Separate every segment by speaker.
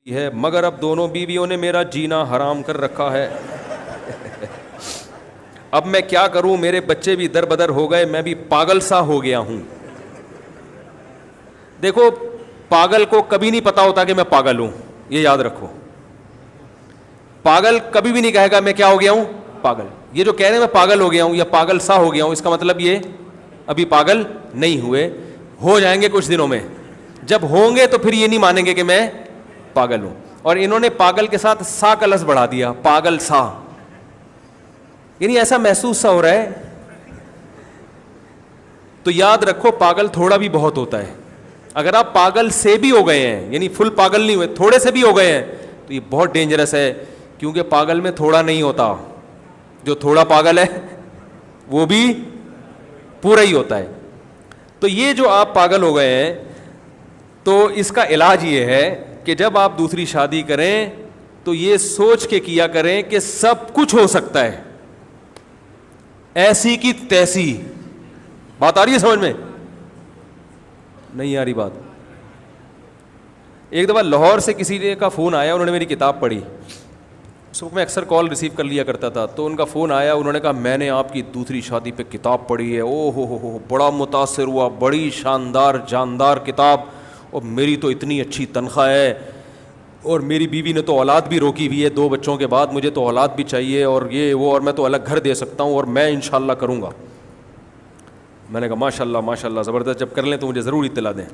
Speaker 1: ہے مگر اب دونوں بیویوں نے میرا جینا حرام کر رکھا ہے. اب میں کیا کروں, میرے بچے بھی در بدر ہو گئے, میں بھی پاگل سا ہو گیا ہوں. دیکھو, پاگل کو کبھی نہیں پتا ہوتا کہ میں پاگل ہوں, یہ یاد رکھو. پاگل کبھی بھی نہیں کہے گا میں کیا ہو گیا ہوں, پاگل. یہ جو کہہ رہے ہیں میں پاگل ہو گیا ہوں یا پاگل سا ہو گیا ہوں, اس کا مطلب یہ ابھی پاگل نہیں ہوئے, ہو جائیں گے کچھ دنوں میں. جب ہوں گے تو پھر یہ نہیں مانیں گے کہ میں پاگل ہوں. اور انہوں نے پاگل کے ساتھ سا کا لفظ بڑھا دیا, پاگل سا, یعنی ایسا محسوس سا ہو رہا ہے. تو یاد رکھو پاگل تھوڑا بھی بہت ہوتا ہے. اگر آپ پاگل سے بھی ہو گئے ہیں, یعنی فل پاگل نہیں ہوئے, تھوڑے سے بھی ہو گئے ہیں, تو یہ بہت ڈینجرس ہے, کیونکہ پاگل میں تھوڑا نہیں ہوتا. جو تھوڑا پاگل ہے وہ بھی پورا ہی ہوتا ہے. تو یہ جو آپ پاگل ہو گئے ہیں, تو اس کا علاج یہ ہے کہ جب آپ دوسری شادی کریں تو یہ سوچ کے کیا کریں کہ سب کچھ ہو سکتا ہے, ایسی کی تیسی. بات آ رہی ہے سمجھ میں؟ نہیں آ رہی بات. ایک دفعہ لاہور سے کسی کا فون آیا, انہوں نے میری کتاب پڑھی, اس وقت میں اکثر کال ریسیو کر لیا کرتا تھا. تو ان کا فون آیا, انہوں نے کہا میں نے آپ کی دوسری شادی پہ کتاب پڑھی ہے, او ہو بڑا متاثر ہوا, بڑی شاندار جاندار کتاب, اور میری تو اتنی اچھی تنخواہ ہے, اور میری بیوی نے تو اولاد بھی روکی ہوئی ہے 2 بچوں کے بعد, مجھے تو اولاد بھی چاہیے, اور یہ وہ, اور میں تو الگ گھر دے سکتا ہوں, اور میں انشاءاللہ کروں گا. میں نے کہا ماشاءاللہ ماشاءاللہ زبردست, جب کر لیں تو مجھے ضرور اطلاع دیں.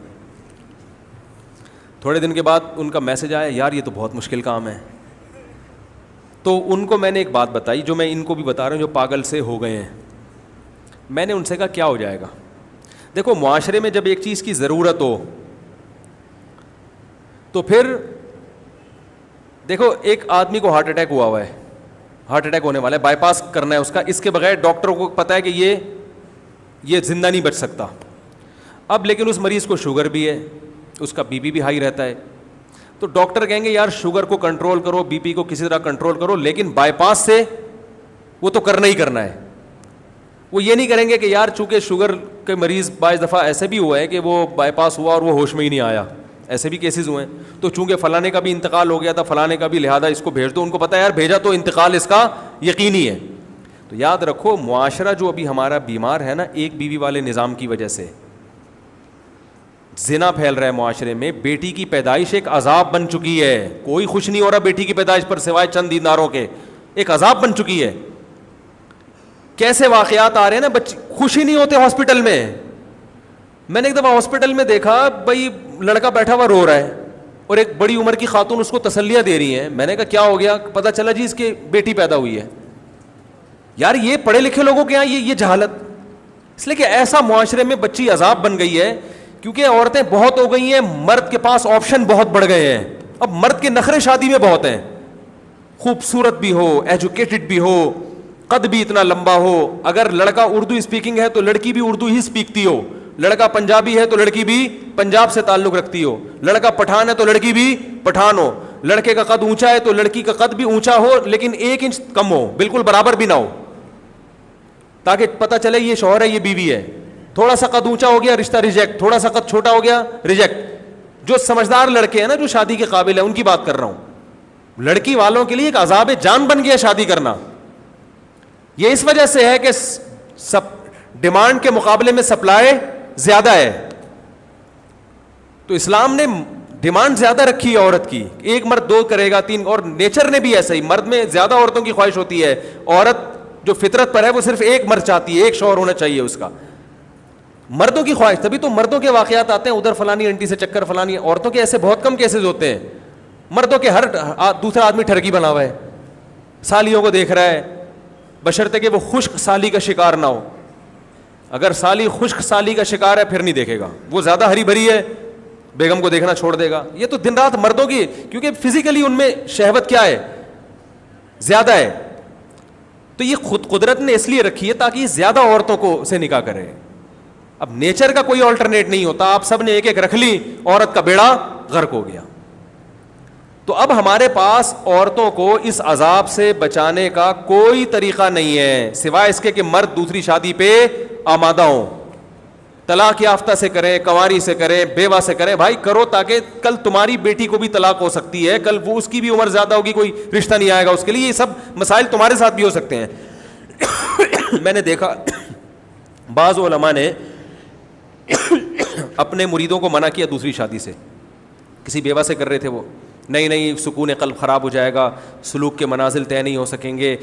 Speaker 1: تھوڑے دن کے بعد ان کا میسج آیا, یار یہ تو بہت مشکل کام ہے. تو ان کو میں نے ایک بات بتائی جو میں ان کو بھی بتا رہا ہوں جو پاگل سے ہو گئے ہیں. میں نے ان سے کہا کیا ہو جائے گا. دیکھو, معاشرے میں جب ایک چیز کی ضرورت ہو تو پھر دیکھو, ایک آدمی کو ہارٹ اٹیک ہوا ہے, ہارٹ اٹیک ہونے والا ہے, بائی پاس کرنا ہے اس کا, اس کے بغیر ڈاکٹروں کو پتہ ہے کہ یہ زندہ نہیں بچ سکتا. اب لیکن اس مریض کو شوگر بھی ہے, اس کا بی پی بھی ہائی رہتا ہے. تو ڈاکٹر کہیں گے یار شوگر کو کنٹرول کرو, بی پی کو کسی طرح کنٹرول کرو, لیکن بائی پاس سے وہ تو کرنا ہی کرنا ہے. وہ یہ نہیں کریں گے کہ یار چونکہ شوگر کے مریض بعض دفعہ ایسے بھی ہوا ہے کہ وہ بائی پاس ہوا اور وہ ہوش میں ہی نہیں آیا, ایسے بھی کیسز ہوئے ہیں, تو چونکہ فلانے کا بھی انتقال ہو گیا تھا, فلانے کا بھی, لہذا اس کو بھیج دو. ان کو پتہ ہے یار بھیجا تو انتقال اس کا یقینی ہے. تو یاد رکھو, معاشرہ جو ابھی ہمارا بیمار ہے نا, ایک بیوی والے نظام کی وجہ سے زنا پھیل رہا ہے معاشرے میں. بیٹی کی پیدائش ایک عذاب بن چکی ہے, کوئی خوش نہیں ہو رہا بیٹی کی پیدائش پر سوائے چند دیناروں کے, ایک عذاب بن چکی ہے. کیسے واقعات آ رہے ہیں نا, بچے خوشی نہیں ہوتے ہاسپٹل میں. میں نے ایک دفعہ ہاسپٹل میں دیکھا, بھائی لڑکا بیٹھا ہوا رو رہا ہے اور ایک بڑی عمر کی خاتون اس کو تسلیاں دے رہی ہیں. میں نے کہا کیا ہو گیا؟ پتہ چلا جی اس کی بیٹی پیدا ہوئی ہے. یار یہ پڑھے لکھے لوگوں کے یہاں یہ جہالت, اس لیے کہ ایسا معاشرے میں بچی عذاب بن گئی ہے, کیونکہ عورتیں بہت ہو گئی ہیں, مرد کے پاس آپشن بہت بڑھ گئے ہیں. اب مرد کے نخرے شادی میں بہت ہیں, خوبصورت بھی ہو, ایجوکیٹڈ بھی ہو, قد بھی اتنا لمبا ہو. اگر لڑکا اردو اسپیکنگ ہے تو لڑکی بھی اردو ہی سیکھتی ہو, لڑکا پنجابی ہے تو لڑکی بھی پنجاب سے تعلق رکھتی ہو, لڑکا پٹھان ہے تو لڑکی بھی پٹھان ہو, لڑکے کا قد اونچا ہے تو لڑکی کا قد بھی اونچا ہو لیکن 1 انچ کم ہو, بالکل برابر بھی نہ ہو, تاکہ پتہ چلے یہ شوہر ہے یہ بیوی ہے. تھوڑا سا قد اونچا ہو گیا رشتہ ریجیکٹ, تھوڑا سا قد چھوٹا ہو گیا ریجیکٹ. جو سمجھدار لڑکے ہیں نا, جو شادی کے قابل ہیں, ان کی بات کر رہا ہوں. لڑکی والوں کے لیے ایک عذاب جان بن گیا شادی کرنا. یہ اس وجہ سے ہے کہ ڈیمانڈ کے مقابلے میں سپلائی زیادہ ہے. تو اسلام نے ڈیمانڈ زیادہ رکھی ہے عورت کی, 1 مرد 2 کرے گا 3, اور نیچر نے بھی ایسا ہی, مرد میں زیادہ عورتوں کی خواہش ہوتی ہے, عورت جو فطرت پر ہے وہ صرف 1 مرد چاہتی ہے, 1 شوہر ہونا چاہیے اس کا. مردوں کی خواہش, تبھی تو مردوں کے واقعات آتے ہیں, ادھر فلانی انٹی سے چکر فلانی. عورتوں کے ایسے بہت کم کیسز ہوتے ہیں. مردوں کے ہر دوسرا آدمی ٹھرکی بنا ہوا ہے, سالیوں کو دیکھ رہا ہے, بشرطے کہ وہ خشک سالی کا شکار نہ ہو. اگر سالی خشک سالی کا شکار ہے پھر نہیں دیکھے گا, وہ زیادہ ہری بھری ہے بیگم کو دیکھنا چھوڑ دے گا. یہ تو دن رات مردوں کی, کیونکہ فزیکلی ان میں شہوت کیا ہے, زیادہ ہے. تو یہ خود قدرت نے اس لیے رکھی ہے تاکہ یہ زیادہ عورتوں کو سے نکاح کرے. اب نیچر کا کوئی آلٹرنیٹ نہیں ہوتا, آپ سب نے 1 رکھ لی, عورت کا بیڑا غرق ہو گیا. تو اب ہمارے پاس عورتوں کو اس عذاب سے بچانے کا کوئی طریقہ نہیں ہے سوائے اس کے کہ مرد دوسری شادی پہ آمادہ ہوں. طلاق یافتہ سے کریں, کنواری سے کریں, بیوہ سے کریں, بھائی کرو, تاکہ کل تمہاری بیٹی کو بھی طلاق ہو سکتی ہے, کل وہ اس کی بھی عمر زیادہ ہوگی, کوئی رشتہ نہیں آئے گا اس کے لیے. یہ سب مسائل تمہارے ساتھ بھی ہو سکتے ہیں. میں نے دیکھا بعض علماء نے اپنے مریدوں کو منع کیا دوسری شادی سے. کسی بیوہ سے کر رہے تھے وہ, نہیں سکون قلب خراب ہو جائے گا, سلوک کے منازل طے نہیں ہو سکیں گے,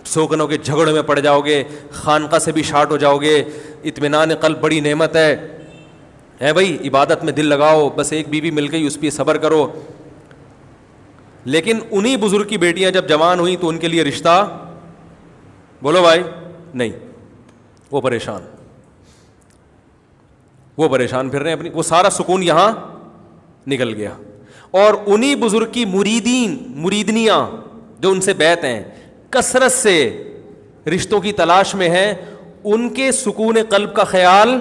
Speaker 1: سوکنوں کے جھگڑوں میں پڑ جاؤ گے, خانقاہ سے بھی شارٹ ہو جاؤ گے, اطمینان قلب بڑی نعمت ہے بھائی, عبادت میں دل لگاؤ, بس ایک بیوی مل گئی اس پہ صبر کرو. لیکن انہی بزرگ کی بیٹیاں جب جوان ہوئیں تو ان کے لیے رشتہ, بولو بھائی, نہیں, وہ پریشان پھر رہے ہیں اپنی, وہ سارا سکون یہاں نکل گیا. اور انہی بزرگ کی مریدنیاں جو ان سے بیعت ہیں, کثرت سے رشتوں کی تلاش میں ہیں, ان کے سکون قلب کا خیال,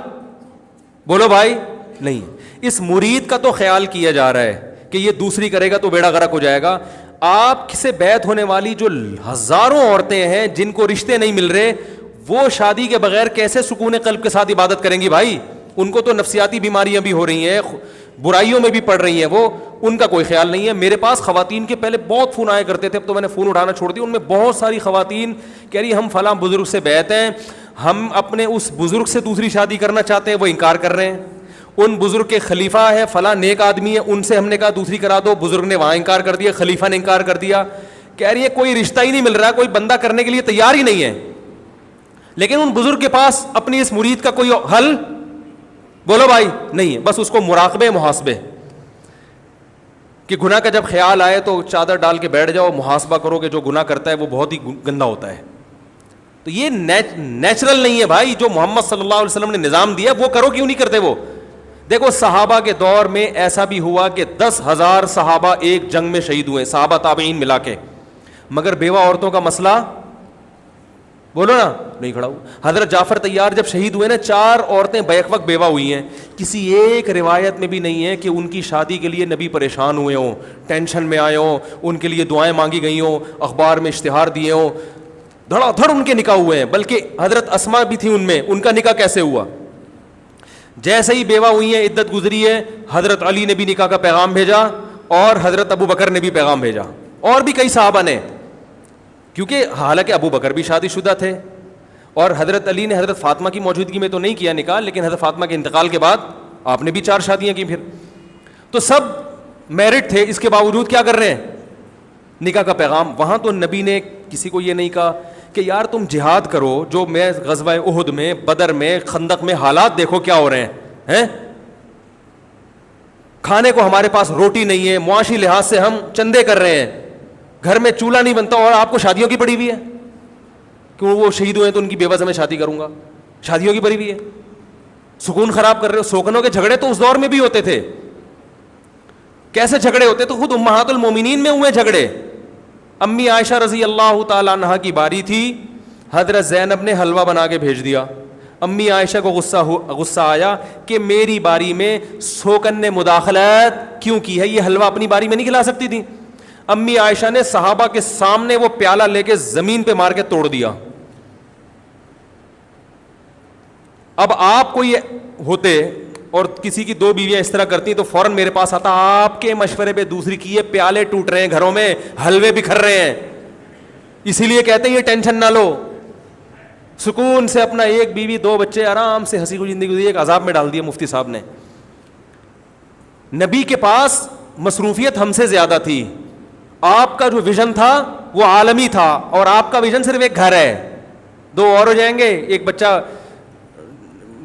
Speaker 1: بولو بھائی, نہیں. اس مرید کا تو خیال کیا جا رہا ہے کہ یہ دوسری کرے گا تو بیڑا غرق ہو جائے گا. آپ سے بیعت ہونے والی جو ہزاروں عورتیں ہیں جن کو رشتے نہیں مل رہے, وہ شادی کے بغیر کیسے سکون قلب کے ساتھ عبادت کریں گی بھائی؟ ان کو تو نفسیاتی بیماریاں بھی ہو رہی ہیں, برائیوں میں بھی پڑ رہی ہیں, وہ ان کا کوئی خیال نہیں ہے. میرے پاس خواتین کے پہلے بہت فون آیا کرتے تھے, اب تو میں نے فون اٹھانا چھوڑ دیا. ان میں بہت ساری خواتین کہہ رہی ہم فلاں بزرگ سے بیعت ہیں, ہم اپنے اس بزرگ سے دوسری شادی کرنا چاہتے ہیں, وہ انکار کر رہے ہیں. ان بزرگ کے خلیفہ ہے, فلاں نیک آدمی ہے, ان سے ہم نے کہا دوسری کرا دو, بزرگ نے وہاں انکار کر دیا, خلیفہ نے انکار کر دیا. کہہ رہی ہے کوئی رشتہ ہی نہیں مل رہا, کوئی بندہ کرنے کے لیے تیار ہی نہیں ہے. لیکن ان بزرگ کے پاس اپنی اس مرید کا کوئی حل, بولو بھائی, نہیں ہے. بس اس کو مراقبے محاسبے کہ گناہ کا جب خیال آئے تو چادر ڈال کے بیٹھ جاؤ, محاسبہ کرو کہ جو گناہ کرتا ہے وہ بہت ہی گندا ہوتا ہے. تو یہ نیچرل نہیں ہے بھائی, جو محمد صلی اللہ علیہ وسلم نے نظام دیا وہ کرو, کیوں نہیں کرتے وہ؟ دیکھو صحابہ کے دور میں ایسا بھی ہوا کہ 10,000 صحابہ ایک جنگ میں شہید ہوئے, صحابہ تابعین ملا کے, مگر بیوہ عورتوں کا مسئلہ, بولو نا, نہیں کھڑا ہوا. حضرت جعفر طیار جب شہید ہوئے نا, 4 عورتیں بیک وقت بیوہ ہوئی ہیں. کسی ایک روایت میں بھی نہیں ہے کہ ان کی شادی کے لیے نبی پریشان ہوئے ہوں, ٹینشن میں آئے ہوں, ان کے لیے دعائیں مانگی گئی ہوں, اخبار میں اشتہار دیے ہوں, دھڑا دھڑ ان کے نکاح ہوئے ہیں. بلکہ حضرت اسما بھی تھی ان میں, ان کا نکاح کیسے ہوا؟ جیسے ہی بیوہ ہوئی ہیں, عدت گزری ہے, حضرت علی نے بھی نکاح کا پیغام بھیجا, اور حضرت ابو بکر نے بھی پیغام بھیجا, اور بھی کئی صحابہ نے. کیونکہ حالانکہ ابو بکر بھی شادی شدہ تھے, اور حضرت علی نے حضرت فاطمہ کی موجودگی میں تو نہیں کیا نکاح, لیکن حضرت فاطمہ کے انتقال کے بعد آپ نے بھی 4 شادیاں کی. پھر تو سب میرٹ تھے, اس کے باوجود کیا کر رہے ہیں؟ نکاح کا پیغام. وہاں تو نبی نے کسی کو یہ نہیں کہا کہ یار تم جہاد کرو, جو میں غزوہ احد میں, بدر میں, خندق میں حالات دیکھو کیا ہو رہے ہیں, کھانے کو ہمارے پاس روٹی نہیں ہے, معاشی لحاظ سے ہم چندے کر رہے ہیں, گھر میں چولہا نہیں بنتا, اور آپ کو شادیوں کی پڑی ہوئی ہے. کیوں وہ شہید ہوئے تو ان کی بیوہ سے میں شادی کروں گا, شادیوں کی پڑی ہوئی ہے, سکون خراب کر رہے ہو. سوکنوں کے جھگڑے تو اس دور میں بھی ہوتے تھے. کیسے جھگڑے ہوتے؟ تو خود امہات المومنین میں ہوئے جھگڑے. امی عائشہ رضی اللہ تعالیٰ عنہا کی باری تھی, حضرت زینب نے حلوہ بنا کے بھیج دیا. امی عائشہ کو غصہ آیا کہ میری باری میں سوکن نے مداخلت کیوں کی ہے, یہ حلوہ اپنی باری میں نہیں کھلا سکتی تھی. امی عائشہ نے صحابہ کے سامنے وہ پیالہ لے کے زمین پہ مار کے توڑ دیا. اب آپ کوئی ہوتے اور کسی کی 2 بیویاں اس طرح کرتی تو فوراً میرے پاس آتا, آپ کے مشورے پہ دوسری کی ہے, پیالے ٹوٹ رہے ہیں گھروں میں, حلوے بکھر رہے ہیں, اسی لیے کہتے ہیں یہ ٹینشن نہ لو, سکون سے اپنا 1 بیوی 2 بچے آرام سے ہنسی خوشی زندگی. ایک عذاب میں ڈال دیا مفتی صاحب نے. نبی کے پاس مصروفیت ہم سے زیادہ تھی, آپ کا جو ویژن تھا وہ عالمی تھا, اور آپ کا ویژن صرف ایک گھر ہے, 2 اور ہو جائیں گے, ایک بچہ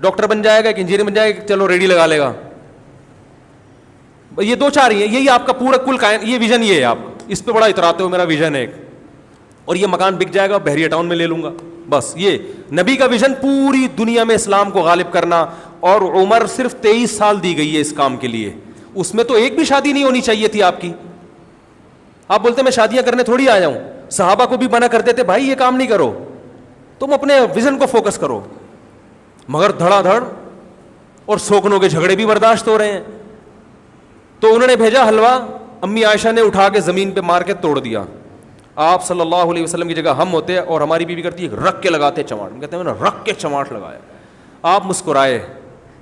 Speaker 1: ڈاکٹر بن جائے گا, ایک انجینئر بن جائے گا, چلو ریڈی لگا لے گا, یہ 2-4 ہی ہیں, یہی آپ کا پورا کل یہ ویژن یہ ہے. آپ اس پہ بڑا اتراتے ہو, میرا ویژن ہے ایک, اور یہ مکان بک جائے گا بحریہ ٹاؤن میں لے لوں گا, بس. یہ نبی کا ویژن پوری دنیا میں اسلام کو غالب کرنا, اور عمر صرف 23 سال دی گئی ہے اس کام کے لیے. اس میں تو ایک بھی شادی نہیں ہونی چاہیے تھی آپ کی. آپ بولتے میں شادیاں کرنے تھوڑی آیا ہوں. صحابہ کو بھی منع کرتے تھے, بھائی یہ کام نہیں کرو, تم اپنے ویژن کو فوکس کرو. مگر دھڑا دھڑ اور سوکنوں کے جھگڑے بھی برداشت ہو رہے ہیں. تو انہوں نے بھیجا حلوہ, امی عائشہ نے اٹھا کے زمین پہ مار کے توڑ دیا. آپ صلی اللہ علیہ وسلم کی جگہ ہم ہوتے, اور ہماری بیوی کرتی ہے رکھ کے لگاتے چماٹ, کہتے ہیں میں نے رکھ کے چماٹ لگایا. آپ مسکرائے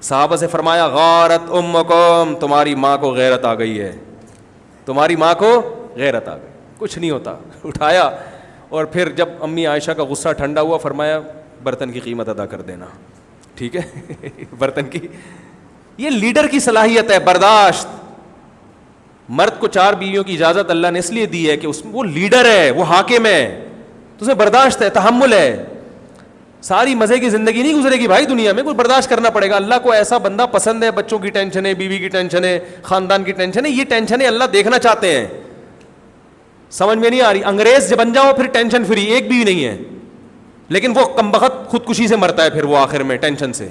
Speaker 1: صحابہ سے فرمایا غارت امکم, تمہاری ماں کو غیرت آ گئی ہے, تمہاری ماں کو غیرت آ گئی. کچھ نہیں ہوتا, اٹھایا. اور پھر جب امی عائشہ کا غصہ ٹھنڈا ہوا, فرمایا برتن کی قیمت ادا کر دینا, ٹھیک ہے. برتن کی, یہ لیڈر کی صلاحیت ہے, برداشت. مرد کو 4 بیویوں کی اجازت اللہ نے اس لیے دی ہے کہ وہ لیڈر ہے, وہ حاکم ہے, تو اسے برداشت ہے, تحمل ہے. ساری مزے کی زندگی نہیں گزرے گی بھائی دنیا میں, کچھ برداشت کرنا پڑے گا. اللہ کو ایسا بندہ پسند ہے, بچوں کی ٹینشن ہے, بیوی کی ٹینشن ہے, خاندان کی ٹینشن ہے, یہ ٹینشن ہے اللہ دیکھنا چاہتے ہیں. سمجھ میں نہیں آ رہی؟ انگریز جب بن جاؤ پھر ٹینشن فری, ایک بھی نہیں ہے, لیکن وہ کمبخت خودکشی سے مرتا ہے پھر وہ آخر میں ٹینشن سے.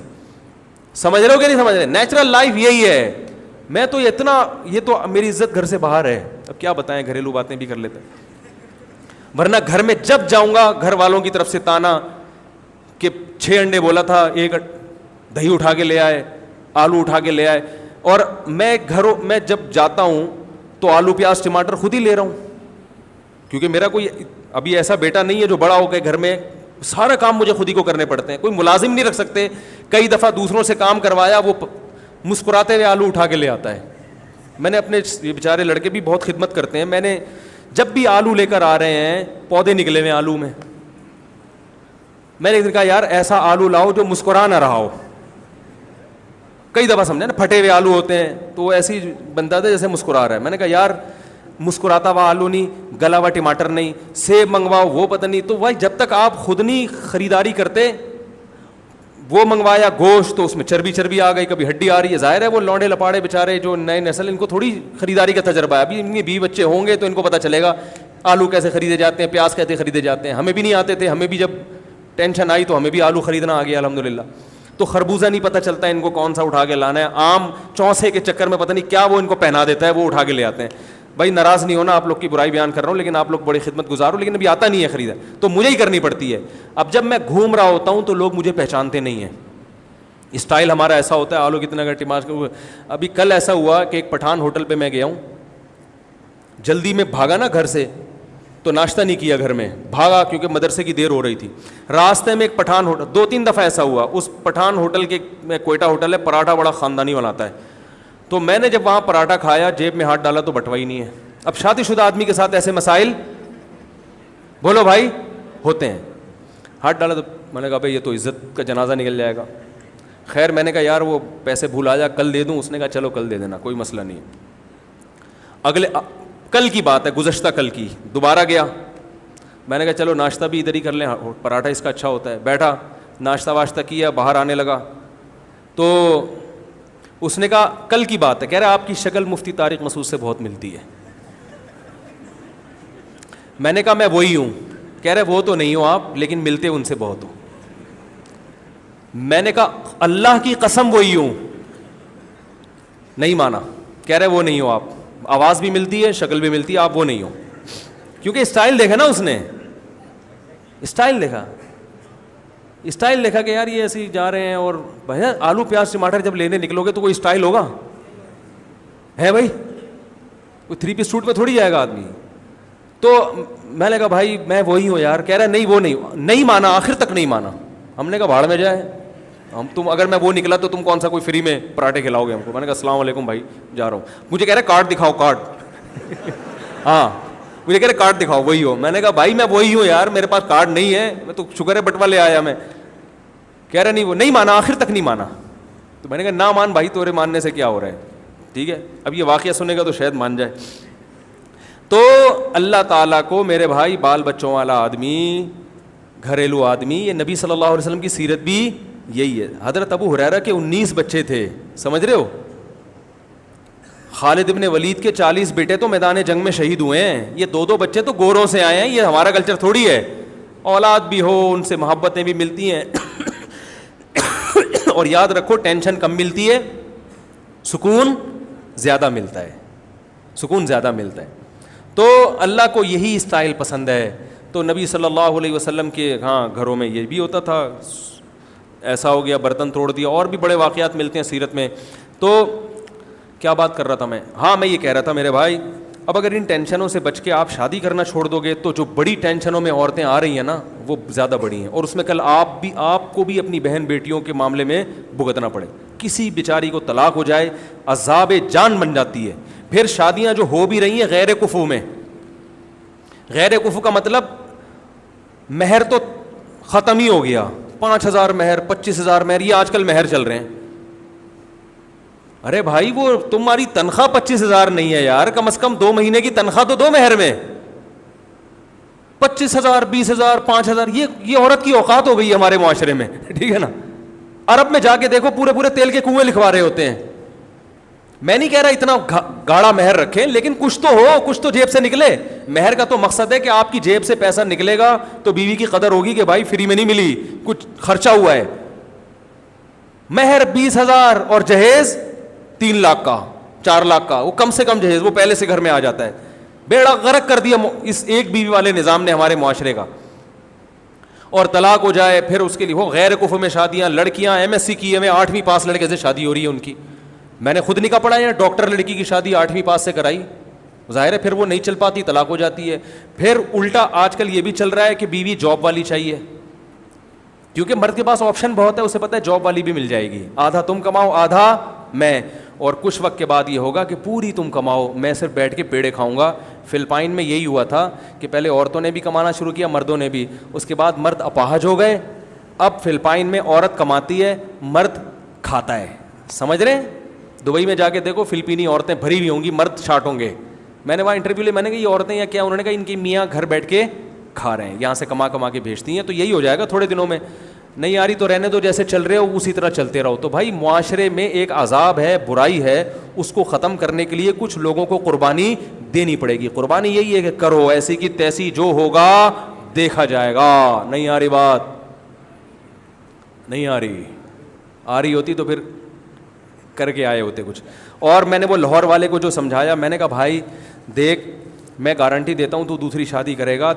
Speaker 1: سمجھ رہے ہو کہ نہیں سمجھ رہے؟ نیچرل لائف یہی ہے. میں تو یہ تو میری عزت گھر سے باہر ہے, اب کیا بتائیں, گھریلو باتیں بھی کر لیتے ہیں. ورنہ گھر میں جب جاؤں گا گھر والوں کی طرف سے تانا کہ 6 انڈے بولا تھا, 1 دہی اٹھا کے لے آئے, آلو اٹھا کے لے آئے. اور میں جب جاتا ہوں تو آلو پیاز ٹماٹر خود ہی لے رہا ہوں, کیونکہ میرا کوئی ابھی ایسا بیٹا نہیں ہے جو بڑا ہو گئے گھر میں سارا کام مجھے خود ہی کو کرنے پڑتے ہیں. کوئی ملازم نہیں رکھ سکتے. کئی دفعہ دوسروں سے کام کروایا, وہ مسکراتے ہوئے آلو اٹھا کے لے آتا ہے. میں نے اپنے یہ بیچارے لڑکے بھی بہت خدمت کرتے ہیں, میں نے جب بھی آلو لے کر آ رہے ہیں, پودے نکلے ہوئے آلو میں نے ایک دن کہا یار ایسا آلو لاؤ جو مسکرا نہ رہا ہو. کئی دفعہ سمجھا نا, پھٹے ہوئے آلو ہوتے ہیں تو وہ ایسی بنتا تھا جیسے مسکرا رہا ہے. میں نے کہا یار مسکراتا ہوا آلو نہیں, گلا ہوا ٹماٹر نہیں, سیب منگواؤ وہ پتہ نہیں. تو بھائی جب تک آپ خود نہیں خریداری کرتے, وہ منگوایا گوشت تو اس میں چربی آ گئی, کبھی ہڈی آ رہی ہے. ظاہر ہے وہ لونڈے لپاڑے بیچارے جو نئے نسل, ان کو تھوڑی خریداری کا تجربہ ہے. ابھی ان کے 20 بچے ہوں گے تو ان کو پتہ چلے گا آلو کیسے خریدے جاتے ہیں, پیاز کیسے خریدے جاتے ہیں. ہمیں بھی نہیں آتے تھے, ہمیں بھی جب ٹینشن آئی تو ہمیں بھی آلو خریدنا آ گیا الحمدللہ. تو خربوزہ نہیں پتہ چلتا ان کو کون سا اٹھا کے لانا ہے. آم چوسے کے چکر میں پتہ نہیں کیا وہ ان کو پہنا دیتا ہے, وہ اٹھا کے لے آتے ہیں. بھائی ناراض نہیں ہونا, آپ لوگ کی برائی بیان کر رہا ہوں, لیکن آپ لوگ بڑے خدمت گزار ہو, لیکن ابھی آتا نہیں ہے خریدا تو مجھے ہی کرنی پڑتی ہے. اب جب میں گھوم رہا ہوتا ہوں تو لوگ مجھے پہچانتے نہیں ہیں. اسٹائل ہمارا ایسا ہوتا ہے, آلو کتنا کا ٹماٹر. ابھی کل ایسا ہوا کہ ایک پٹھان ہوٹل پہ میں گیا ہوں, جلدی میں بھاگا نا گھر سے, تو ناشتہ نہیں کیا گھر میں, بھاگا کیونکہ مدرسے کی دیر ہو رہی تھی. راستے میں ایک پٹھان ہوٹل, 2-3 دفعہ ایسا ہوا. اس پٹھان ہوٹل کے میں کوئٹہ ہوٹل ہے, پراٹھا بڑا خاندانی بناتا ہے. تو میں نے جب وہاں پراٹھا کھایا, جیب میں ہاتھ ڈالا تو بٹوا ہی نہیں ہے. اب شادی شدہ آدمی کے ساتھ ایسے مسائل بولو بھائی ہوتے ہیں. ہاتھ ڈالا تو میں نے کہا بھائی یہ تو عزت کا جنازہ نکل جائے گا. خیر میں نے کہا یار وہ پیسے بھول جا, کل دے دوں. اس نے کہا چلو کل دے دینا, کوئی مسئلہ نہیں ہے. کل کی بات ہے, گزشتہ کل کی. دوبارہ گیا, میں نے کہا چلو ناشتہ بھی ادھر ہی کر لیں, پراٹھا اس کا اچھا ہوتا ہے. بیٹھا, ناشتہ واشتہ کیا, باہر آنے لگا تو اس نے کہا کل کی بات ہے, کہہ رہا آپ کی شکل مفتی طارق مسعود سے بہت ملتی ہے. میں نے کہا میں وہی ہوں. کہہ رہے وہ تو نہیں ہو آپ, لیکن ملتے ان سے بہت ہو. میں نے کہا اللہ کی قسم وہی ہوں. نہیں مانا, کہہ رہے وہ نہیں ہو آپ, آواز بھی ملتی ہے, شکل بھی ملتی ہے, آپ وہ نہیں ہو. کیونکہ اسٹائل دیکھا نا اس نے, اسٹائل دیکھا کہ یار یہ ایسے جا رہے ہیں. اور بھیا آلو پیاز ٹماٹر جب لینے نکلو گے تو کوئی اسٹائل ہوگا ہے بھائی, کوئی 3 پیس سوٹ پہ تھوڑی جائے گا آدمی. تو میں نے کہا بھائی میں وہی ہوں یار. کہہ رہا نہیں وہ نہیں مانا, آخر تک نہیں مانا. ہم نے کہا بھاڑ میں جائے, تم اگر میں وہ نکلا تو تم کون سا کوئی فری میں پراٹھے کھلاؤ گے ہم کو. میں نے کہا السلام علیکم بھائی جا رہا ہوں. مجھے کہہ رہا کارڈ دکھاؤ, کارڈ ہاں مجھے کہہ رہے کارڈ دکھاؤ, وہی ہو. میں نے کہا بھائی میں وہی ہوں یار, میرے پاس کارڈ نہیں ہے, میں تو شکر ہے بٹوا لے آیا میں. کہہ رہا نہیں وہ نہیں مانا, آخر تک نہیں مانا. تو میں نے کہا نہ مان بھائی, تورے ماننے سے کیا ہو رہا ہے, ٹھیک ہے. اب یہ واقعہ سنے گا تو شاید مان جائے. تو اللہ تعالیٰ کو میرے بھائی بال بچوں والا آدمی, گھریلو آدمی, یہ نبی صلی اللہ علیہ وسلم کی سیرت بھی یہی ہے. حضرت ابو ہریرہ کے 19 بچے تھے, سمجھ رہے ہو. خالد ابن ولید کے 40 بیٹے تو میدان جنگ میں شہید ہوئے ہیں. یہ 2 بچے تو گوروں سے آئے ہیں. یہ ہمارا کلچر تھوڑی ہے, اولاد بھی ہو ان سے محبتیں بھی ملتی ہیں. اور یاد رکھو ٹینشن کم ملتی ہے, سکون زیادہ ملتا ہے, سکون زیادہ ملتا ہے. تو اللہ کو یہی اسٹائل پسند ہے. تو نبی صلی اللہ علیہ وسلم کے گھروں میں یہ بھی ہوتا تھا. ایسا ہو گیا برتن توڑ دیا, اور بھی بڑے واقعات ملتے ہیں سیرت میں. تو کیا بات کر رہا تھا میں, میں یہ کہہ رہا تھا میرے بھائی, اب اگر ان ٹینشنوں سے بچ کے آپ شادی کرنا چھوڑ دو گے تو جو بڑی ٹینشنوں میں عورتیں آ رہی ہیں نا وہ زیادہ بڑی ہیں, اور اس میں کل آپ کو بھی اپنی بہن بیٹیوں کے معاملے میں بھگتنا پڑے. کسی بیچاری کو طلاق ہو جائے عذاب جان بن جاتی ہے. پھر شادیاں جو ہو بھی رہی ہیں غیر کفو میں, غیر کفو کا مطلب مہر تو ختم ہی ہو گیا, 5,000 مہر 25,000 مہر, یہ آج کل مہر چل رہے ہیں. ارے بھائی وہ تمہاری تنخواہ 25,000 نہیں ہے یار, کم از کم 2 مہینے کی تنخواہ تو دو مہر میں. 25,000 20,000 5,000 یہ عورت کی اوقات ہو گئی ہے ہمارے معاشرے میں, ٹھیک ہے نا. عرب میں جا کے دیکھو پورے پورے تیل کے کنویں لکھوا رہے ہوتے ہیں. میں نہیں کہہ رہا اتنا گاڑا مہر رکھیں, لیکن کچھ تو ہو, کچھ تو جیب سے نکلے. مہر کا تو مقصد ہے کہ آپ کی جیب سے پیسہ نکلے گا تو بیوی کی قدر ہوگی کہ بھائی فری میں نہیں ملی, کچھ خرچہ ہوا ہے. مہر 20,000 اور جہیز 3 لاکھ کا 4 لاکھ کا, وہ کم سے کم جہیز وہ پہلے سے گھر میں آ جاتا ہے. بیڑا غرق کر دیا اس ایک بیوی والے نظام نے ہمارے معاشرے کا. اور طلاق ہو جائے پھر اس کے لیے وہ غیر کفو میں شادیاں. لڑکیاں MSc کی ہیں, 8ویں پاس لڑکے سے شادی ہو رہی ہے ان کی. میں نے خود نکاح پڑھایا ہے, ڈاکٹر لڑکی کی شادی 8ویں پاس سے کرائی. ظاہر ہے پھر وہ نہیں چل پاتی, طلاق ہو جاتی ہے. پھر الٹا آج کل یہ بھی چل رہا ہے کہ بیوی جاب والی چاہیے, کیونکہ مرد کے پاس آپشن بہت ہے, اسے پتہ ہے جاب والی بھی مل جائے گی, آدھا تم کماؤ آدھا میں. اور کچھ وقت کے بعد یہ ہوگا کہ پوری تم کماؤ, میں صرف بیٹھ کے پیڑے کھاؤں گا. فلپائن میں یہی ہوا تھا کہ پہلے عورتوں نے بھی کمانا شروع کیا, مردوں نے بھی, اس کے بعد مرد اپاہج ہو گئے. اب فلپائن میں عورت کماتی ہے, مرد کھاتا ہے. سمجھ رہے ہیں؟ دبئی میں جا کے دیکھو فلپینی عورتیں بھری ہوئی ہوں گی, مرد شارٹ ہوں گے. میں نے وہاں انٹرویو لیا, میں نے کہا یہ عورتیں یا کیا, انہوں نے کہا ان کی میاں گھر بیٹھ کے کھا رہے ہیں, یہاں سے کما کما کے بھیجتی ہیں. تو یہی ہو جائے گا تھوڑے دنوں میں. نہیں آ رہی تو رہنے دو, جیسے چل رہے ہو اسی طرح چلتے رہو. تو بھائی معاشرے میں ایک عذاب ہے, برائی ہے, اس کو ختم کرنے کے لیے کچھ لوگوں کو قربانی دینی پڑے گی. قربانی یہی ہے کہ کرو, ایسی کی تیسی جو ہوگا دیکھا جائے گا. نہیں آ رہی بات, نہیں آ رہی ہوتی تو پھر کر کے آئے ہوتے کچھ. اور میں نے وہ لاہور والے کو جو سمجھایا, میں نے کہا بھائی دیکھ میں گارنٹی دیتا ہوں تو دوسری شادی کرے گا,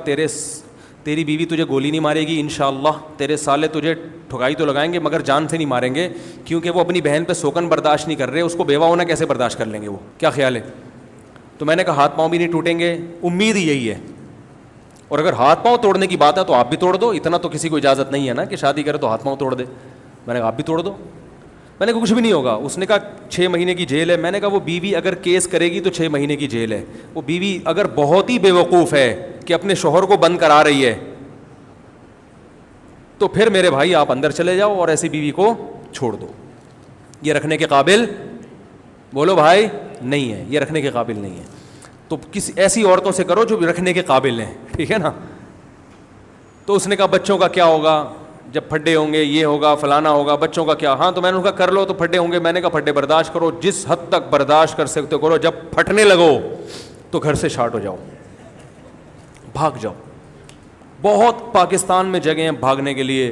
Speaker 1: تیری بیوی تجھے گولی نہیں مارے گی انشاءاللہ, تیرے سالے تجھے ٹھکائی تو لگائیں گے مگر جان سے نہیں ماریں گے, کیونکہ وہ اپنی بہن پہ سوکن برداشت نہیں کر رہے, اس کو بیوہ ہونا کیسے برداشت کر لیں گے وہ, کیا خیال ہے؟ تو میں نے کہا ہاتھ پاؤں بھی نہیں ٹوٹیں گے, امید ہی یہی ہے. اور اگر ہاتھ پاؤں توڑنے کی بات ہے تو آپ بھی توڑ دو, اتنا تو کسی کو اجازت نہیں ہے نا کہ شادی کرے تو ہاتھ پاؤں توڑ دے. میں نے کہا آپ بھی توڑ دو. میں نے کہا کچھ بھی نہیں ہوگا. اس نے کہا 6 مہینے کی جیل ہے. میں نے کہا وہ بیوی اگر کیس کرے گی تو 6 مہینے کی جیل ہے. وہ بیوی اگر بہت ہی بے وقوف ہے کہ اپنے شوہر کو بند کرا رہی ہے تو پھر میرے بھائی آپ اندر چلے جاؤ اور ایسی بیوی کو چھوڑ دو. یہ رکھنے کے قابل, بولو بھائی, نہیں ہے, یہ رکھنے کے قابل نہیں ہے. تو کسی ایسی عورتوں سے کرو جو رکھنے کے قابل ہیں, ٹھیک ہے نا. تو اس نے کہا بچوں کا کیا ہوگا جب پھڈے ہوں گے, یہ ہوگا فلانا ہوگا, بچوں کا کیا. ہاں تو میں نے کہا کر لو تو پھڈے ہوں گے. میں نے کہا پھڈے برداشت کرو, جس حد تک برداشت کر سکتے کرو, جب پھٹنے لگو تو گھر سے شارٹ ہو جاؤ, بھاگ جاؤ. بہت پاکستان میں جگہ ہیں بھاگنے کے لیے,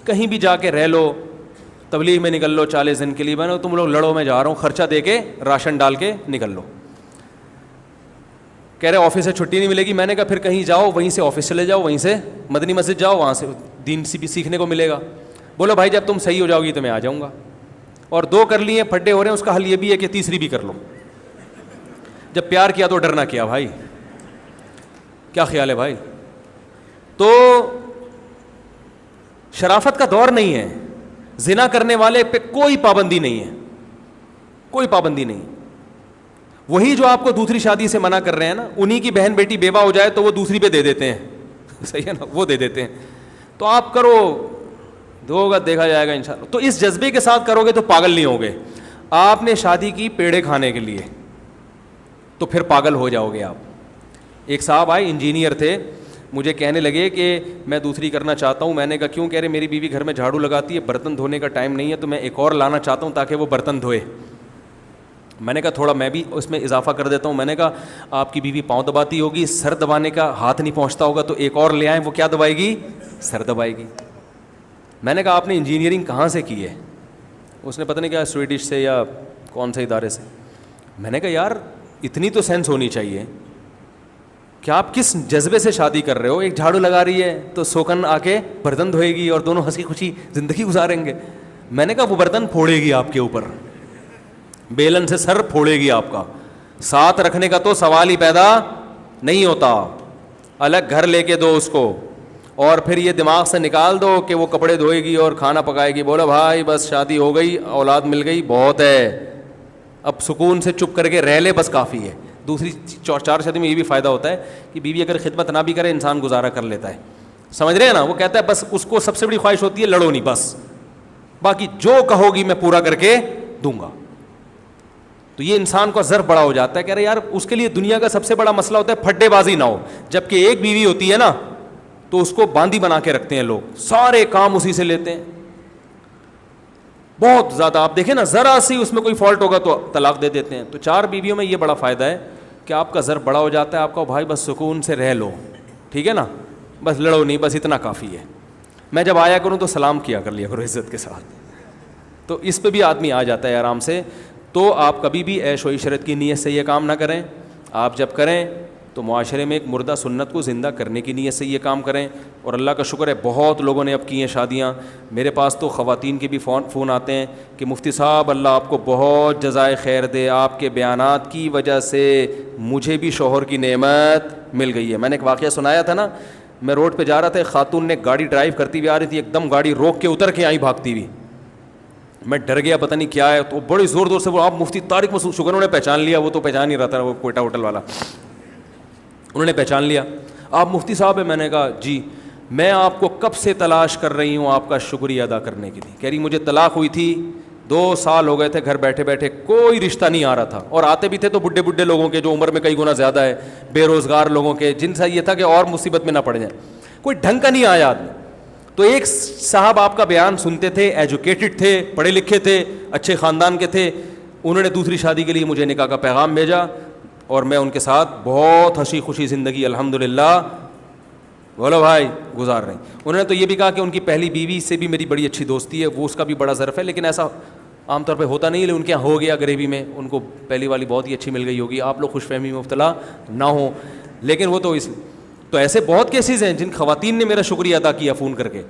Speaker 1: کہیں بھی جا کے رہ لو, تبلیغ میں نکل لو 40 دن کے لیے. میں نے تم لوگ لڑو, میں جا رہا ہوں, خرچہ دے کے راشن ڈال کے نکل لو. کہہ رہے آفس سے چھٹی نہیں ملے گی. میں نے کہا پھر کہیں جاؤ, وہیں سے آفس چلے جاؤ, وہیں سے مدنی مسجد جاؤ, وہاں سے دین بھی سیکھنے کو ملے گا. بولو بھائی جب تم صحیح ہو جاؤ گی تو میں آ جاؤں گا. اور 2 کر لیے, پھڈے ہو رہے ہیں, اس کا حل یہ بھی ہے کہ تیسری بھی کر لو. جب پیار کیا تو ڈرنا کیا بھائی, کیا خیال ہے بھائی؟ تو شرافت کا دور نہیں ہے. زنا کرنے والے پہ کوئی پابندی نہیں ہے, کوئی پابندی نہیں. وہی جو آپ کو دوسری شادی سے منع کر رہے ہیں نا, انہی کی بہن بیٹی بیوہ ہو جائے تو وہ دوسری پہ دے دیتے ہیں, صحیح ہے نا, وہ دے دیتے ہیں. تو آپ کرو, دو گا دیکھا جائے گا انشاءاللہ. تو اس جذبے کے ساتھ کرو گے تو پاگل نہیں ہوگے. آپ نے شادی کی پیڑے کھانے کے لیے تو پھر پاگل ہو جاؤ گے آپ. ایک صاحب آئے, انجینئر تھے, مجھے کہنے لگے کہ میں دوسری کرنا چاہتا ہوں. میں نے کہا کیوں؟ کہہ رہے میری بیوی گھر میں جھاڑو لگاتی ہے, برتن دھونے کا ٹائم نہیں ہے, تو میں ایک اور لانا چاہتا ہوں تاکہ وہ برتن دھوئے. میں نے کہا تھوڑا میں بھی اس میں اضافہ کر دیتا ہوں. میں نے کہا آپ کی بیوی پاؤں دباتی ہوگی, سر دبانے کا ہاتھ نہیں پہنچتا ہوگا, تو ایک اور لے آئیں, وہ کیا دبائے گی؟ سر دبائے گی. میں نے کہا آپ نے انجینئرنگ کہاں سے کی ہے؟ اس نے پتہ نہیں کیا سویڈش سے یا کون سے ادارے سے. میں نے کہا یار اتنی تو سینس ہونی چاہیے کہ آپ کس جذبے سے شادی کر رہے ہو. ایک جھاڑو لگا رہی ہے تو سوکن آ کے برتن دھوئے گی اور دونوں ہنسی خوشی زندگی گزاریں گے. میں نے کہا وہ برتن پھوڑے گی آپ کے اوپر, بیلن سے سر پھوڑے گی آپ کا. ساتھ رکھنے کا تو سوال ہی پیدا نہیں ہوتا. الگ گھر لے کے دو اس کو, اور پھر یہ دماغ سے نکال دو کہ وہ کپڑے دھوئے گی اور کھانا پکائے گی, بولو بھائی بس شادی ہو گئی, اولاد مل گئی, بہت ہے, اب سکون سے چپ کر کے رہ لے بس کافی ہے. دوسری چار شادی میں یہ بھی فائدہ ہوتا ہے کہ بیوی اگر خدمت نہ بھی کرے انسان گزارا کر لیتا ہے, سمجھ رہے ہیں نا. وہ کہتا ہے بس اس کو سب سے بڑی خواہش ہوتی ہے لڑو نہیں, بس باقی جو کہو گی میں پورا کر کے دوں گا. تو یہ انسان کا ضرف بڑا ہو جاتا ہے, کہہ رہے یار اس کے لیے دنیا کا سب سے بڑا مسئلہ ہوتا ہے پھڈے بازی نہ ہو. جبکہ ایک بیوی ہوتی ہے نا تو اس کو باندی بنا کے رکھتے ہیں لوگ, سارے کام اسی سے لیتے ہیں بہت زیادہ. آپ دیکھیں نا ذرا سی اس میں کوئی فالٹ ہوگا تو طلاق دے دیتے ہیں. تو 4 بیویوں میں یہ بڑا فائدہ ہے کہ آپ کا ضرف بڑا ہو جاتا ہے, آپ کا بھائی بس سکون سے رہ لو, ٹھیک ہے نا, بس لڑو نہیں, بس اتنا کافی ہے. میں جب آیا کروں تو سلام کیا کر لیا کرو عزت کے ساتھ, تو اس پہ بھی آدمی آ جاتا ہے آرام سے. تو آپ کبھی بھی عیش و عشرت کی نیت سے یہ کام نہ کریں. آپ جب کریں تو معاشرے میں ایک مردہ سنت کو زندہ کرنے کی نیت سے یہ کام کریں. اور اللہ کا شکر ہے بہت لوگوں نے اب کی ہیں شادیاں. میرے پاس تو خواتین کے بھی فون آتے ہیں کہ مفتی صاحب اللہ آپ کو بہت جزائے خیر دے, آپ کے بیانات کی وجہ سے مجھے بھی شوہر کی نعمت مل گئی ہے. میں نے ایک واقعہ سنایا تھا نا, میں روڈ پہ جا رہا تھا, خاتون نے گاڑی ڈرائیو کرتی ہوئی آ رہی تھی, ایک دم گاڑی روک کے اتر کے آئی بھاگتی ہوئی. میں ڈر گیا پتہ نہیں کیا ہے, تو بڑی زور زور سے وہ آپ مفتی طارق مسعود, شکر انہوں نے پہچان لیا, وہ تو پہچان ہی رہا تھا, وہ کوئٹہ ہوٹل والا, انہوں نے پہچان لیا. آپ مفتی صاحب ہیں؟ میں نے کہا جی. میں آپ کو کب سے تلاش کر رہی ہوں آپ کا شکریہ ادا کرنے کے لیے. کہہ رہی مجھے طلاق ہوئی تھی 2 سال ہو گئے تھے, گھر بیٹھے بیٹھے کوئی رشتہ نہیں آ رہا تھا, اور آتے بھی تھے تو بڈھے بڈھے لوگوں کے جو عمر میں کئی گنا زیادہ ہے, بے روزگار لوگوں کے, جن سے یہ تھا کہ اور مصیبت میں نہ پڑ جائیں, کوئی ڈھنگ کا نہیں آیا آدمی. تو ایک صاحب آپ کا بیان سنتے تھے, ایجوکیٹڈ تھے, پڑھے لکھے تھے, اچھے خاندان کے تھے, انہوں نے دوسری شادی کے لیے مجھے نکاح کا پیغام بھیجا, اور میں ان کے ساتھ بہت ہنسی خوشی زندگی الحمدللہ بولو بھائی گزار رہے ہیں. انہوں نے تو یہ بھی کہا کہ ان کی پہلی بیوی سے بھی میری بڑی اچھی دوستی ہے, وہ اس کا بھی بڑا ظرف ہے, لیکن ایسا عام طور پہ ہوتا نہیں ہے, لیکن ان کے یہاں ہو گیا غریبی میں, ان کو پہلی والی بہت ہی اچھی مل گئی ہوگی. آپ لوگ خوش فہمی میں مبتلا نہ ہوں, لیکن وہ تو ایسے بہت کیسز ہیں جن خواتین نے میرا شکریہ ادا کیا فون کر کے.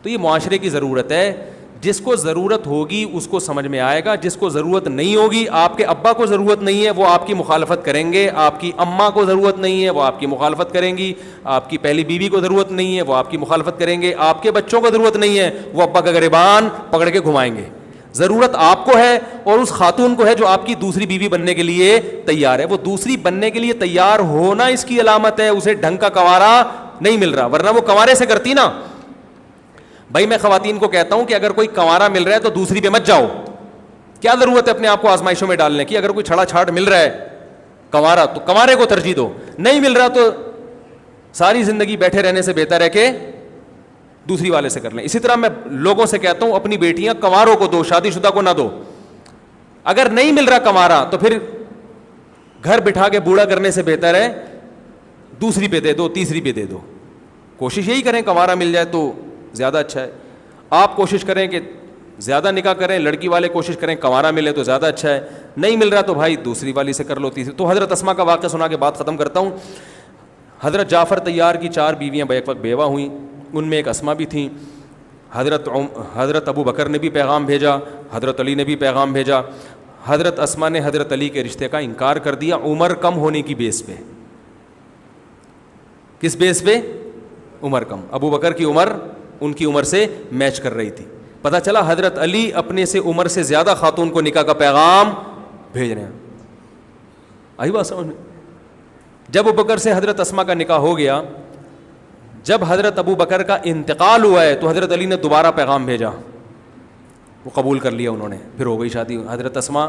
Speaker 1: تو یہ معاشرے کی ضرورت ہے, جس کو ضرورت ہوگی اس کو سمجھ میں آئے گا, جس کو ضرورت نہیں ہوگی, آپ کے ابا کو ضرورت نہیں ہے وہ آپ کی مخالفت کریں گے, آپ کی اماں کو ضرورت نہیں ہے وہ آپ کی مخالفت کریں گی, آپ کی پہلی بیوی کو ضرورت نہیں ہے وہ آپ کی مخالفت کریں گے, آپ کے بچوں کو ضرورت نہیں ہے وہ ابا کا گریبان پکڑ کے گھمائیں گے. ضرورت آپ کو ہے اور اس خاتون کو ہے جو آپ کی دوسری بیوی بننے کے لیے تیار ہے. وہ دوسری بننے کے لیے تیار ہونا اس کی علامت ہے, اسے ڈھنگ کا کنوارا نہیں مل رہا, ورنہ وہ کنوارے سے کرتی نا. بھائی میں خواتین کو کہتا ہوں کہ اگر کوئی کنوارا مل رہا ہے تو دوسری پہ مت جاؤ, کیا ضرورت ہے اپنے آپ کو آزمائشوں میں ڈالنے کی. اگر کوئی چھڑا چھاٹ مل رہا ہے کنوارا تو کنوارے کو ترجیح دو, نہیں مل رہا تو ساری زندگی بیٹھے رہنے سے بہتر ہے کہ دوسری والے سے کر لیں. اسی طرح میں لوگوں سے کہتا ہوں اپنی بیٹیاں کنواروں کو دو, شادی شدہ کو نہ دو. اگر نہیں مل رہا کنوارا تو پھر گھر بٹھا کے بوڑھا کرنے سے بہتر ہے دوسری پہ دے دو, تیسری پہ دے دو. کوشش یہی کریں کنوارا مل جائے تو زیادہ اچھا ہے. آپ کوشش کریں کہ زیادہ نکاح کریں, لڑکی والے کوشش کریں کنوارا ملے تو زیادہ اچھا ہے. نہیں مل رہا تو بھائی دوسری والی سے کر لو, تیسری. تو حضرت اسماء کا واقعہ سنا کے بات ختم کرتا ہوں. حضرت جعفر طیار کی 4 بیویاں بیک وقت بیوہ ہوئیں, ان میں ایک اسماء بھی تھیں. حضرت ابو بکر نے بھی پیغام بھیجا, حضرت علی نے بھی پیغام بھیجا. حضرت اسماء نے حضرت علی کے رشتے کا انکار کر دیا عمر کم ہونے کی بیس پہ. کس بیس پہ؟ عمر کم. ابو بکر کی عمر ان کی عمر سے میچ کر رہی تھی. پتہ چلا حضرت علی اپنے سے عمر سے زیادہ خاتون کو نکاح کا پیغام بھیج رہے ہیں. آئی بات سمجھ میں؟ جب ابو بکر سے حضرت اسماء کا نکاح ہو گیا, جب حضرت ابو بکر کا انتقال ہوا ہے تو حضرت علی نے دوبارہ پیغام بھیجا, وہ قبول کر لیا انہوں نے, پھر ہو گئی شادی. حضرت اسماء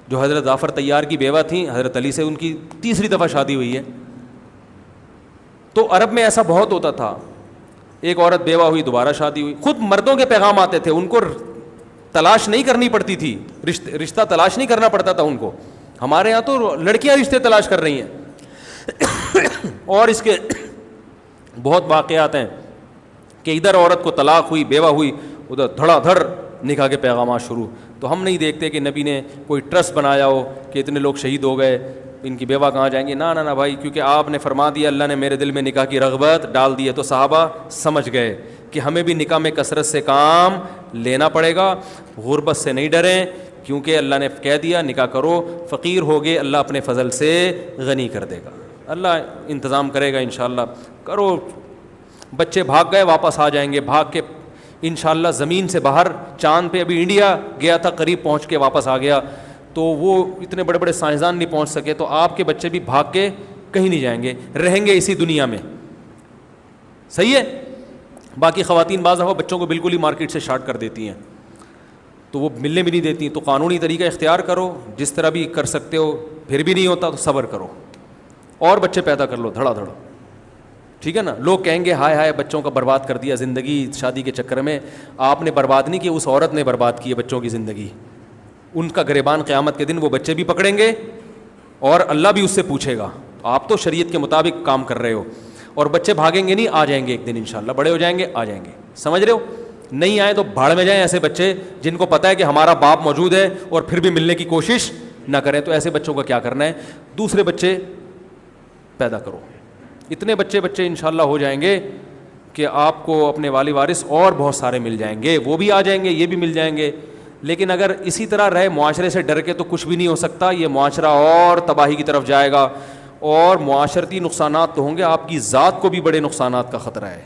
Speaker 1: جو حضرت جعفر طیار کی بیوہ تھیں, حضرت علی سے ان کی 3ری دفعہ شادی ہوئی ہے. تو عرب میں ایسا بہت ہوتا تھا, ایک عورت بیوہ ہوئی دوبارہ شادی ہوئی. خود مردوں کے پیغام آتے تھے, ان کو تلاش نہیں کرنی پڑتی تھی, رشتہ تلاش نہیں کرنا پڑتا تھا ان کو. ہمارے ہاں تو لڑکیاں رشتے تلاش کر رہی ہیں. اور اس کے بہت واقعات ہیں کہ ادھر عورت کو طلاق ہوئی, بیوہ ہوئی, ادھر دھڑا دھڑ نکاح کے پیغامات شروع. تو ہم نہیں دیکھتے کہ نبی نے کوئی ٹرسٹ بنایا ہو کہ اتنے لوگ شہید ہو گئے, ان کی بیوہ کہاں جائیں گے. نہ نہ بھائی, کیونکہ آپ نے فرما دیا, اللہ نے میرے دل میں نکاح کی رغبت ڈال دی ہے, تو صحابہ سمجھ گئے کہ ہمیں بھی نکاح میں کثرت سے کام لینا پڑے گا. غربت سے نہیں ڈریں, کیونکہ اللہ نے کہہ دیا نکاح کرو. فقیر ہوگے اللہ اپنے فضل سے غنی کر دے گا, اللہ انتظام کرے گا انشاءاللہ. کرو, بچے بھاگ گئے واپس آ جائیں گے, بھاگ کے انشاءاللہ زمین سے باہر, چاند پہ ابھی انڈیا گیا تھا, قریب پہنچ کے واپس آ گیا, تو وہ اتنے بڑے بڑے سائنسدان نہیں پہنچ سکے, تو آپ کے بچے بھی بھاگ کے کہیں نہیں جائیں گے, رہیں گے اسی دنیا میں. صحیح ہے. باقی خواتین بعض دفعہ بچوں کو بالکل ہی مارکیٹ سے شارٹ کر دیتی ہیں, تو وہ ملنے بھی نہیں دیتی. تو قانونی طریقہ اختیار کرو, جس طرح بھی کر سکتے ہو, پھر بھی نہیں ہوتا تو صبر کرو اور بچے پیدا کر لو دھڑا دھڑ. ٹھیک ہے نا. لوگ کہیں گے ہائے ہائے بچوں کا برباد کر دیا زندگی شادی کے چکر میں. آپ نے برباد نہیں کی, اس عورت نے برباد کی ہے بچوں کی زندگی. ان کا گریبان قیامت کے دن وہ بچے بھی پکڑیں گے اور اللہ بھی اس سے پوچھے گا. آپ تو شریعت کے مطابق کام کر رہے ہو, اور بچے بھاگیں گے نہیں, آ جائیں گے ایک دن انشاءاللہ, بڑے ہو جائیں گے آ جائیں گے. سمجھ رہے ہو. نہیں آئے تو بھاڑ میں جائیں ایسے بچے جن کو پتہ ہے کہ ہمارا باپ موجود ہے اور پھر بھی ملنے کی کوشش نہ کریں. تو ایسے بچوں کا کیا کرنا ہے, دوسرے بچے پیدا کرو. اتنے بچے انشاءاللہ ہو جائیں گے کہ آپ کو اپنے والی وارث اور بہت سارے مل جائیں گے, وہ بھی آ جائیں گے, یہ بھی مل جائیں گے. لیکن اگر اسی طرح رہے معاشرے سے ڈر کے تو کچھ بھی نہیں ہو سکتا. یہ معاشرہ اور تباہی کی طرف جائے گا, اور معاشرتی نقصانات تو ہوں گے, آپ کی ذات کو بھی بڑے نقصانات کا خطرہ ہے.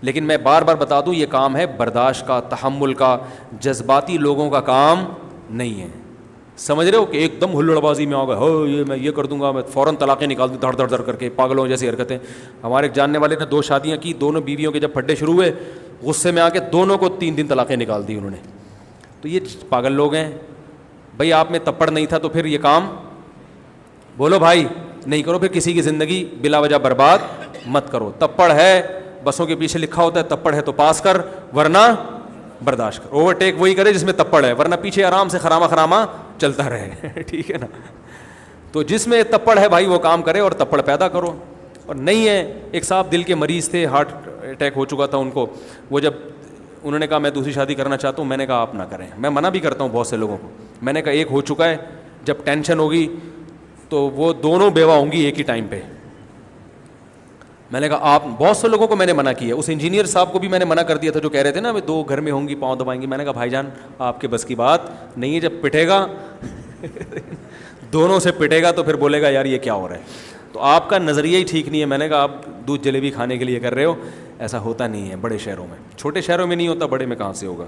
Speaker 1: لیکن میں بار بار بتا دوں, یہ کام ہے برداشت کا, تحمل کا, جذباتی لوگوں کا کام نہیں ہے. سمجھ رہے ہو کہ ایک دم ہلڑ بازی میں ہوگا, ہو یہ میں یہ کر دوں گا, میں فوراً طلاقیں نکال دوں دھڑ دھڑ دھڑ کر کے, پاگلوں جیسی حرکتیں. ہمارے ایک جاننے والے نے 2 شادیاں کی, دونوں بیویوں کے جب پھڈے شروع ہوئے, غصے میں آ کے دونوں کو 3 طلاقیں نکال دی انہوں نے. تو یہ پاگل لوگ ہیں. بھائی آپ میں تپڑ نہیں تھا تو پھر یہ کام بولو بھائی نہیں کرو, پھر کسی کی زندگی بلا وجہ برباد مت کرو. تپڑ ہے, بسوں کے پیچھے لکھا ہوتا ہے تپڑ ہے تو پاس کر, ورنہ برداشت کر. اوور ٹیک وہی کرے جس میں تپڑ ہے, ورنہ پیچھے آرام سے خراما خراما چلتا رہے. ٹھیک ہے نا. تو جس میں تپڑ ہے بھائی وہ کام کرے اور تپڑ پیدا کرو. اور نہیں ہے, ایک صاحب دل کے مریض تھے, ہارٹ اٹیک ہو چکا تھا ان کو. وہ جب انہوں نے کہا میں دوسری شادی کرنا چاہتا ہوں, میں نے کہا آپ نہ کریں. میں منع بھی کرتا ہوں بہت سے لوگوں کو. میں نے کہا ایک ہو چکا ہے, جب ٹینشن ہوگی تو وہ دونوں بیوہ ہوں گی ایک ہی ٹائم پہ. میں نے کہا آپ, بہت سے لوگوں کو میں نے منع کیا. اس انجینئر صاحب کو بھی میں نے منع کر دیا تھا جو کہہ رہے تھے نا 2 گھر میں ہوں گی پاؤں دبائیں گی. میں نے کہا بھائی جان آپ کے بس کی بات نہیں ہے, جب پٹے گا دونوں سے پٹے گا تو پھر بولے گا یار یہ کیا ہو رہا ہے. تو آپ کا نظریہ ہی ٹھیک نہیں ہے. میں نے کہا آپ دودھ جلیبی کھانے کے لیے کر رہے ہو, ایسا ہوتا نہیں ہے بڑے شہروں میں. چھوٹے شہروں میں نہیں ہوتا, بڑے میں کہاں سے ہوگا.